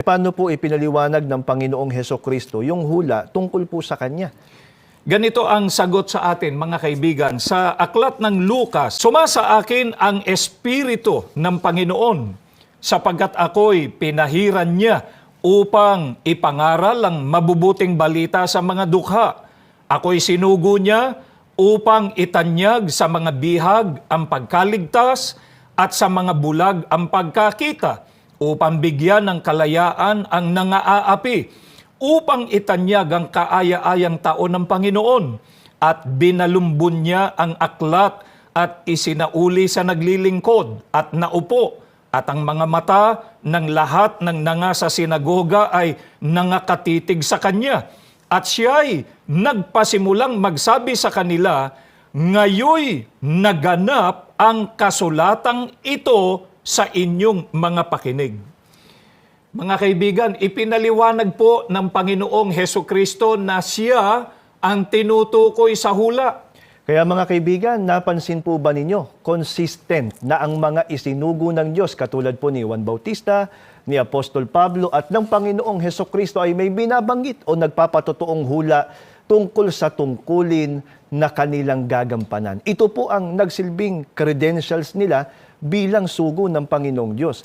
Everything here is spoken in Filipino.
Paano po ipinaliwanag ng Panginoong Hesukristo yung hula tungkol po sa Kanya? Ganito ang sagot sa atin, mga kaibigan, sa aklat ng Lucas. Sumasa akin ang Espiritu ng Panginoon, sapagkat ako'y pinahiran niya upang ipangaral ang mabubuting balita sa mga dukha. Ako'y sinugo niya upang itanyag sa mga bihag ang pagkaligtas at sa mga bulag ang pagkakita, upang bigyan ng kalayaan ang nangaapi, upang itanyag ang kaaya-ayang taon ng Panginoon, at binalumbon niya ang aklat at isinauli sa naglilingkod at naupo, at ang mga mata ng lahat ng nasa sinagoga ay nangakatitig sa kanya. At siya'y nagpasimulang magsabi sa kanila, "Ngayoy naganap ang kasulatang ito sa inyong mga pakinig." Mga kaibigan, ipinaliwanag po ng Panginoong Hesukristo na siya ang tinutukoy sa hula. Kaya mga kaibigan, napansin po ba ninyo, consistent na ang mga isinugo ng Diyos katulad po ni Juan Bautista, ni Apostol Pablo at ng Panginoong Hesukristo ay may binabanggit o nagpapatotoong hula tungkol sa tungkulin na kanilang gagampanan. Ito po ang nagsilbing credentials nila bilang sugo ng Panginoong Diyos.